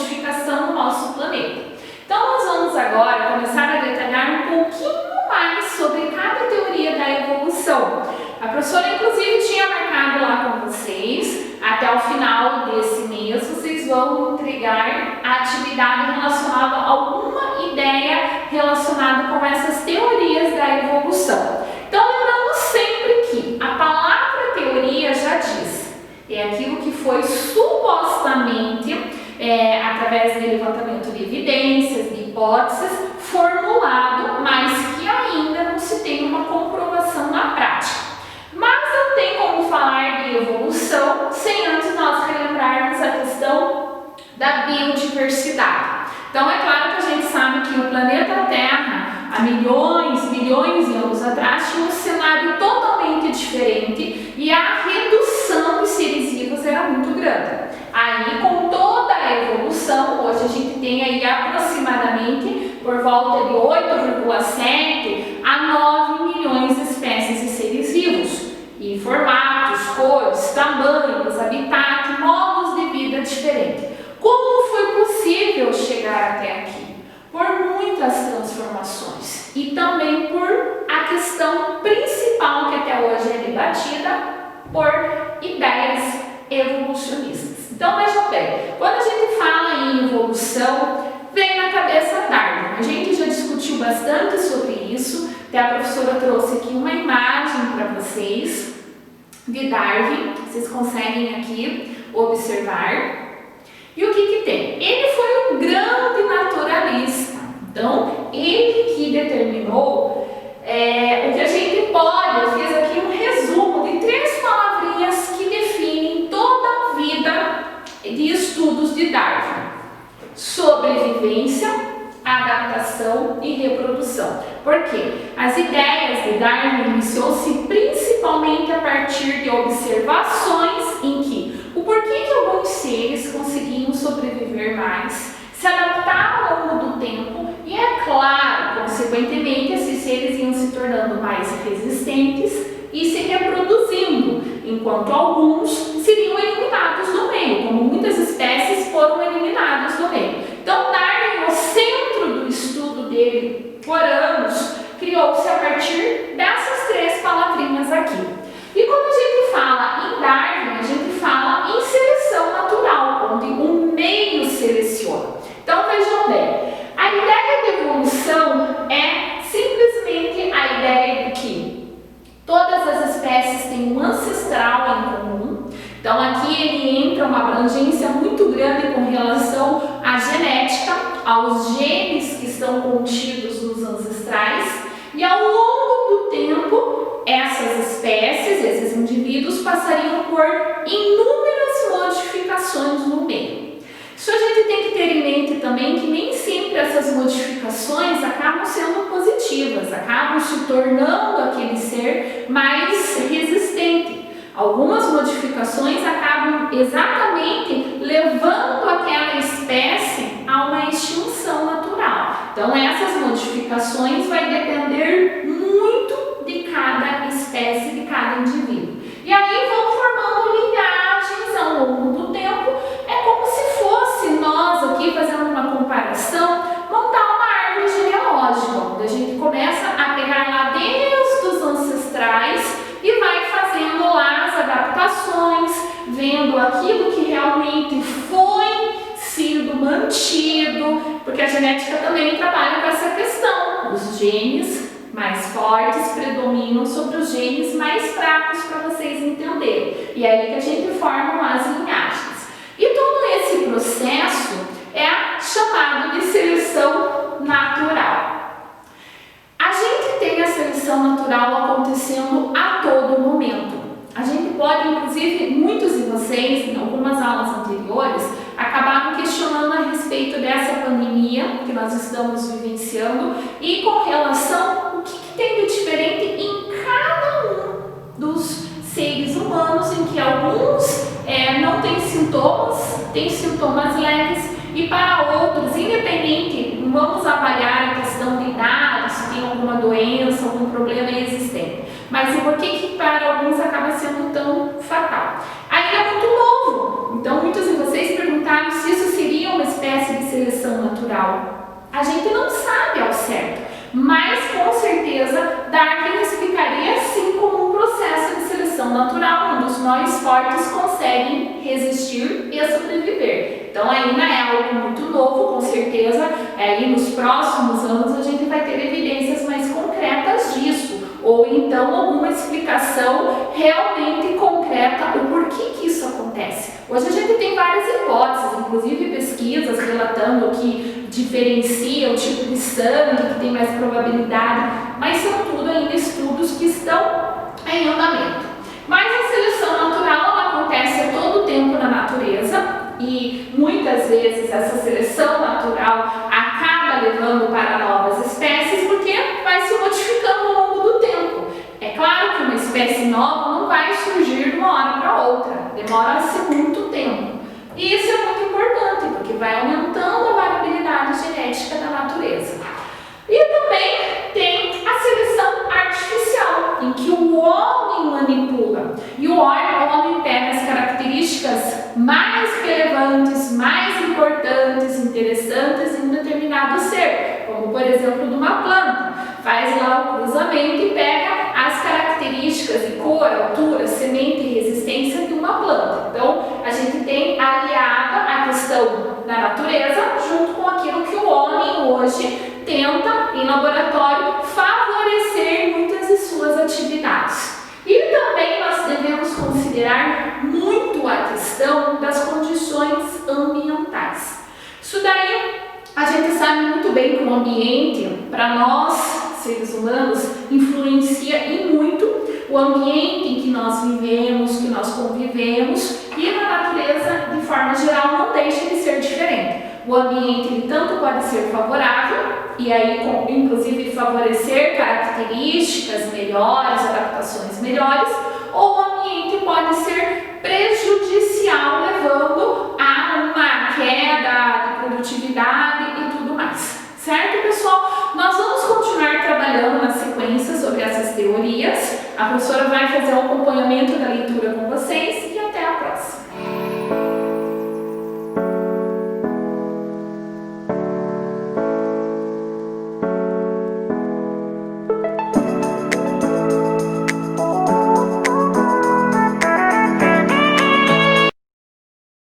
modificação no nosso planeta. Então nós vamos agora começar a detalhar um pouquinho mais sobre cada teoria da evolução. A professora inclusive tinha marcado lá com vocês, até o final desse mês vocês vão entregar a atividade relacionada a alguma ideia relacionada com essas teorias da evolução. Então lembrando sempre que a palavra teoria já diz, é aquilo que foi supostamente, através do levantamento de evidências, de hipóteses, formulado, mas que ainda não se tem uma comprovação na prática. Mas não tem como falar de evolução sem antes nós relembrarmos a questão da biodiversidade. Então é claro que a gente sabe que o planeta Terra, há milhões de anos atrás, tinha um cenário totalmente diferente e a redução de seres vivos era muito grande. Aí, com toda a evolução, hoje a gente tem aí aproximadamente por volta de 8,7 a 9 milhões de espécies de seres vivos, em formatos, cores, tamanhos, habitat, modos de vida diferentes. Como foi possível chegar até aqui? Por muitas transformações e também por a questão principal que até hoje é debatida, por ideias evolucionistas. Então vejam bem, quando a gente fala em evolução, vem na cabeça Darwin. A gente já discutiu bastante sobre isso, até a professora trouxe aqui uma imagem para vocês de Darwin, vocês conseguem aqui observar. E o que tem? Ele foi um grande naturalista, então ele que determinou o que a gente pode, eu fiz aqui um resumo de 3 palavrinhas que definem toda a vida de estudos de Darwin: sobrevivência, adaptação e reprodução. Por quê? As ideias de Darwin iniciou-se principalmente a partir de observações em que o porquê que alguns seres conseguiam sobreviver mais, se adaptar ao longo do tempo e, é claro, consequentemente, esses seres iam se tornando mais resistentes e se reproduzindo, enquanto alguns seriam eliminados do meio, como muitas espécies foram eliminadas do meio. Então, Darwin, no centro do estudo dele por anos, criou-se a partir dessas 3 palavrinhas aqui. E quando a gente fala em Darwin, a gente fala em seleção natural, onde o meio seleciona. Então vejam bem, a ideia de evolução é simplesmente a ideia de que todas as espécies têm um ancestral em comum. Então aqui ele entra uma abrangência muito grande com relação à genética, aos genes que estão contidos nos ancestrais, e ao longo do tempo essas espécies, esses indivíduos passariam por inúmeras modificações no meio. Isso a gente tem que ter em mente também que nem sempre essas modificações acabam sendo positivas, acabam se tornando aquele ser mais resistente. Algumas modificações acabam exatamente levando aquela espécie a uma extinção natural. Então essas modificações vai depender muito de cada espécie, de cada indivíduo. E aí vão formando linhagens ao longo do tempo. É como se fosse nós aqui, fazendo uma comparação, montar uma árvore genealógica, onde a gente começa a pegar lá desde os ancestrais e vai fazendo lá as adaptações, vendo aquilo que realmente foi sido mantido, porque a genética também trabalha com essa questão. Os genes mais fortes predominam sobre os genes mais fracos, para vocês entenderem. E é aí que a gente forma as linhagens. E todo esse processo é chamado de seleção natural. A gente tem a seleção natural acontecendo a todo momento. A gente pode, inclusive, muitos de vocês, em algumas aulas anteriores, acabaram questionando a respeito dessa pandemia que nós estamos vivenciando e com relação o que tem de diferente em cada um dos seres humanos, em que alguns não têm sintomas leves, e para outros, independente, não vamos avaliar a questão de idade, se tem alguma doença, algum problema existente, mas e por que para alguns acaba sendo tão fatal? Ainda é muito novo, então muitos de vocês perguntaram se isso seria uma espécie natural? A gente não sabe ao certo, mas com certeza Darwin explicaria sim como um processo de seleção natural, onde os mais fortes conseguem resistir e sobreviver. Então ainda é algo muito novo, com certeza, aí nos próximos anos a gente vai ter evidências mais concretas disso, ou então alguma explicação realmente concreta o porquê que isso acontece. Hoje a gente tem várias hipóteses, inclusive pesquisas relatando que diferencia o tipo de sangue, que tem mais probabilidade, mas são tudo ainda estudos que estão em andamento. Mas a seleção natural ela acontece a todo tempo na natureza e muitas vezes essa seleção natural acaba levando para novas espécies porque vai se modificando ao longo do tempo. É claro que uma espécie nova não vai surgir de uma hora para outra, demora-se muito tempo. E isso é muito importante porque vai aumentando a variabilidade genética da natureza. E também tem a seleção artificial, em que o homem manipula. E o homem pega as características mais relevantes, mais importantes, interessantes em um determinado ser, como por exemplo de uma planta. Faz lá o cruzamento e pega as características de cor, altura, semente e resistência de uma planta. Então, a gente tem aliada a questão da natureza junto com aquilo que o homem hoje tenta, em laboratório, favorecer muitas de suas atividades. E também nós devemos considerar muito a questão das condições ambientais. Isso daí a gente sabe muito bem que o ambiente, para nós, seres humanos, influencia e muito o ambiente em que nós vivemos, que nós convivemos, e na natureza, de forma geral, não deixa de ser diferente. O ambiente ele tanto pode ser favorável, e aí inclusive favorecer características melhores, adaptações melhores, ou o ambiente pode ser prejudicial, levando a uma queda de produtividade e tudo mais. Certo, pessoal? Nós vamos continuar trabalhando na sequência sobre essas teorias. A professora vai fazer um acompanhamento da leitura com vocês.